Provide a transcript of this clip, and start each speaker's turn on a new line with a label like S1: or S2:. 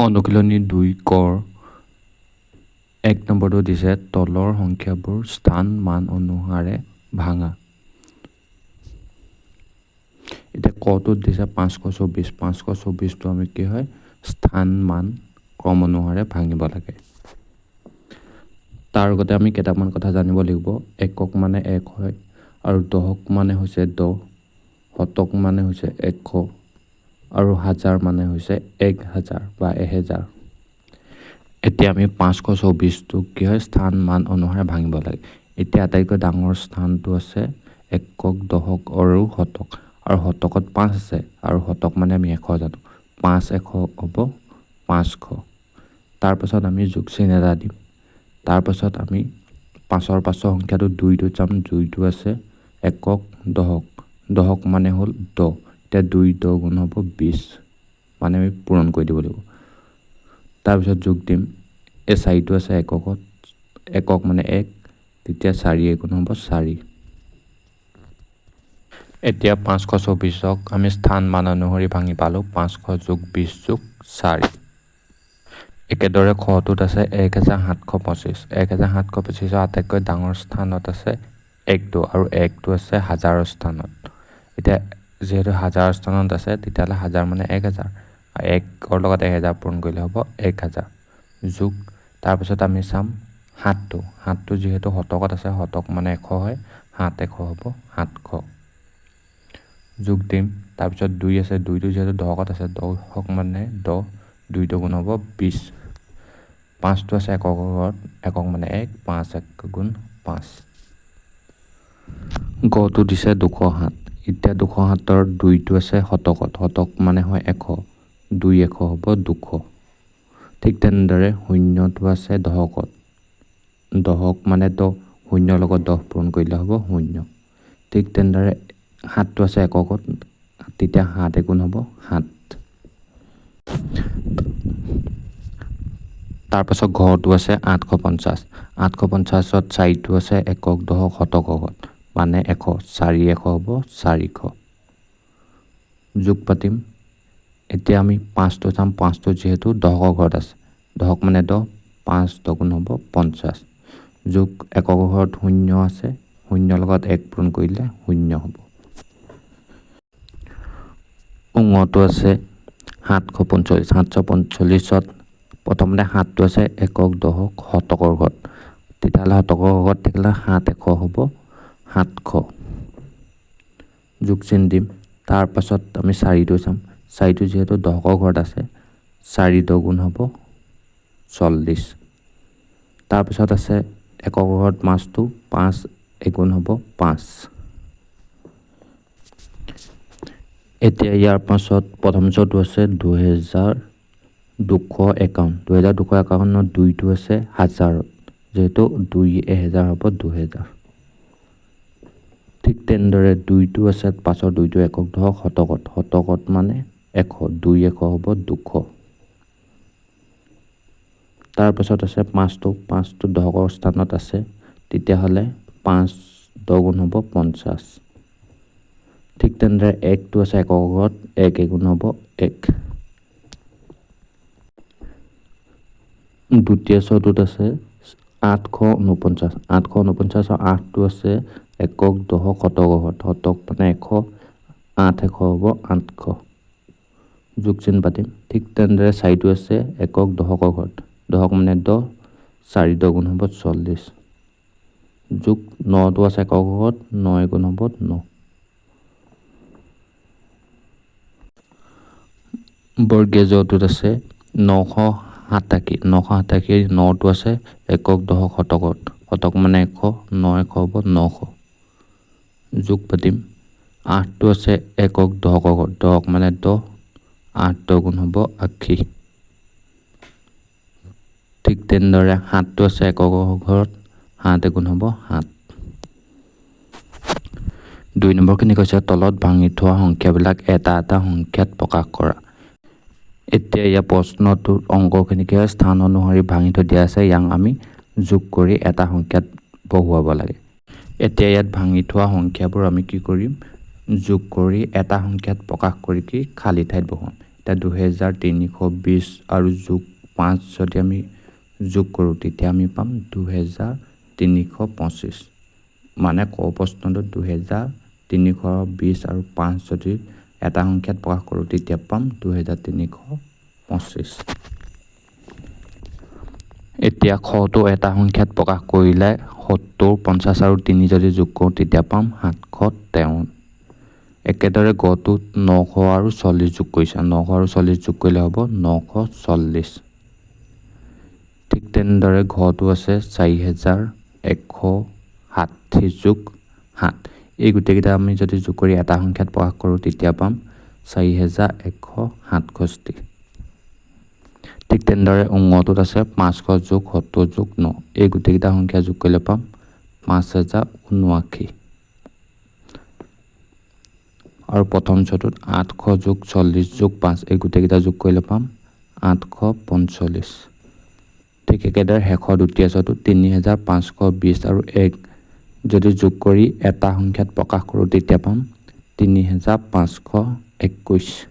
S1: অনুশীলনী 2 কৰ 1 নম্বৰটো দিছে তলৰ সংখ্যাবোৰ স্থান মান অনুসাৰে ভাঙা। এতিয়া কটোত দিছে 524 524টো আমি কি হয় স্থান মান ক্ৰম অনুসাৰে ভাঙিব লাগে। তাৰ আগতে আমি কেইটামান কথা জানিব লাগিব। একক মানে 1 হয় আৰু দশক মানে হৈছে 10, শতক মানে হৈছে 100 আৰু হাজাৰ মানে হৈছে 1000 বা 1000। এতিয়া আমি 524টো কি হয় স্থান মান অনুসাৰে ভাঙিব লাগে। এতিয়া আটাইতকৈ ডাঙৰ স্থানটো আছে একক, দশক আৰু শতক, আৰু শতকত 5 আছে আৰু শতক মানে আমি 100 জানো। 5 100 হ'ব 500। তাৰপাছত আমি যোগ চিন এটা দিম। তাৰপাছত আমি 5ৰ পাছৰ সংখ্যাটো 2টো চাম, 2টো আছে একক, দশক, দশক মানে হ'ল 10। এতিয়া 2 10 গুণ হ'ব 20, মানে আমি পূৰণ কৰি দিব লাগিব। তাৰপিছত যোগ দিম, এই 4টো আছে এককত, একক মানে 1, তেতিয়া 4 গুণ হ'ব 4। এতিয়া 524ক আমি স্থান মান অনুসৰি ভাঙি পালোঁ। 500 যোগ 20 যোগ 4। একেদৰে খটোত আছে 1725। 1725ৰ আটাইতকৈ ডাঙৰ স্থানত আছে 1টো আৰু 1টো আছে হাজাৰৰ স্থানত। এতিয়া যিহেতু হাজাৰৰ স্থানত আছে তেতিয়াহ'লে হাজাৰ মানে 1000, 1ৰ লগত 1000 পূৰণ কৰিলে হ'ব 1000 যোগ। তাৰপিছত আমি চাম 7টো যিহেতু শতকত আছে, শতক মানে 100 হয়, 7 100 হ'ব 700 যোগ দিম। তাৰপিছত 2 আছে, 2টো যিহেতু দশকত আছে, দশক মানে 10, 2 2 গুণ হ'ব 20। 5টো আছে এককৰ ঘৰত, একক মানে 1, 5 1 গুণ 5। গটো দিছে 207। এতিয়া 207ৰ 2টো আছে শতকত, শতক মানে হয় 100, 2 100 হ'ব 200। ঠিক তেনেদৰে 0টো আছে দশকত, দশক মানে 10, 0ৰ লগত 10 পূৰণ কৰিলে হ'ব 0। ঠিক তেনেদৰে 7টো আছে এককত, তেতিয়া 7 গুণ হ'ব 7। তাৰপাছত ঘৰটো আছে 850। 850ত 4টো আছে একক, দশক, শতকত মানে 100, 4 100 হ'ব 400 যোগ পাতিম। এতিয়া আমি 5টো চাম, 5টো যিহেতু দশকৰ ঘৰত আছে, দশক মানে 10, 5 10 গুণ হ'ব 50 যোগ একক ঘৰত 0 আছে, 0ৰ লগত 1 পূৰণ কৰিলে 0 হ'ব। ঙটো আছে 745। 745ত প্ৰথমতে 7টো আছে একক, দশক, শতকৰ ঘৰত, তেতিয়াহ'লে শতকৰ ঘৰত থাকিলে 7 100 হ'ব 700 যোগ চিন দিম। তাৰপাছত আমি 4টো চাম, 4টো যিহেতু দশকৰ ঘৰত আছে, 4 10 গুণ হ'ব 40। তাৰপিছত আছে একক ঘৰত 5টো, 5 1 হ'ব 5। এতিয়া ইয়াৰ পাছত প্ৰথম চটো আছে 2251। 2251ত 2টো আছে হাজাৰত, যিহেতু 2 1000 হ'ব 2000। ঠিক তেনেদৰে 2টো আছে, পাছৰ 2টো একক, দশক, শতকত, শতকত মানে 100, 2 100 হ'ব 200। তাৰপাছত আছে 5টো দশকৰ স্থানত আছে, তেতিয়াহ'লে 5 10 গুণ হ'ব 50। ঠিক তেনেদৰে 1টো আছে একক ঘৰত, 1 1 গুণ হ'ব 1। দ্বিতীয় চটোত আছে 849। 849ৰ 8টো আছে একক, দশক, শতকৰ ঘৰত, শতক মানে 100, 8 100 হ'ব 800 যোগ চিন পাতিম। ঠিক তেনেদৰে 4টো আছে একক, দশকৰ ঘৰত, দশক মানে 10, 4 10 গুণ হ'ব 40 যোগ 9টো আছে একক ঘৰত, 9 গুণ হ'ব 9। বৰ্গীয় জটোত আছে 987। 987ৰ 9টো আছে একক, দশক, শতকত, শতক মানে 100, 9 100 হ'ব 900 যোগ পাতিম। 8টো আছে একক, দশকৰ ঘৰত, দশক মানে 10, 8 10 গুণ হ'ব 80। ঠিক তেনেদৰে 7টো আছে একক ঘৰত, 7 গুণ হ'ব 7। 2 নম্বৰখিনি কৈছে তলত ভাঙি থোৱা সংখ্যাবিলাক এটা এটা সংখ্যাত প্ৰকাশ কৰা। এতিয়া ইয়াৰ প্ৰশ্নটোৰ অংকখিনিকে স্থান অনুসৰি ভাঙি থৈ দিয়া আছে, ইয়াক আমি যোগ কৰি এটা সংখ্যাত বহুৱাব লাগে। এতিয়া ইয়াত ভাঙি থোৱা সংখ্যাবোৰ আমি কি কৰিম, যোগ কৰি এটা সংখ্যাত প্ৰকাশ কৰি কি খালী ঠাইত বহুৱাম। এতিয়া 2320 আৰু যোগ 5 যদি আমি যোগ কৰোঁ তেতিয়া আমি পাম 2325 মানে ক প্ৰশ্নটোত 2320 আৰু 5 যদি এটা সংখ্যাত প্ৰকাশ কৰোঁ তেতিয়া পাম 2325। এতিয়া খটো এটা সংখ্যাত প্ৰকাশ কৰিলে 70 50 আৰু 3 যদি যোগ কৰোঁ তেতিয়া পাম 753। একেদৰে গটোত 900 আৰু 40 যোগ কৰিছে, 900 আৰু 40 যোগ কৰিলে হ'ব 940। ঠিক তেনেদৰে ঘটো আছে 4160 যোগ 7, এই গোটেইকেইটা আমি যদি যোগ কৰি এটা সংখ্যাত প্ৰকাশ কৰোঁ তেতিয়া পাম 4167। ঠিক তেনেদৰে অংগটোত আছে 500 যোগ 70 যোগ 9, এই গোটেইকেইটা সংখ্যা যোগ কৰিলে পাম 5079। আৰু প্ৰথম চতুত 800 যোগ 40 যোগ 5, এই গোটেইকেইটা যোগ কৰিলে পাম 845। ঠিক একেদৰে শেষৰ দ্বিতীয় চতুত 3520 আৰু 1 যদি যোগ কৰি এটা সংখ্যাত প্ৰকাশ কৰোঁ তেতিয়া পাম 3521।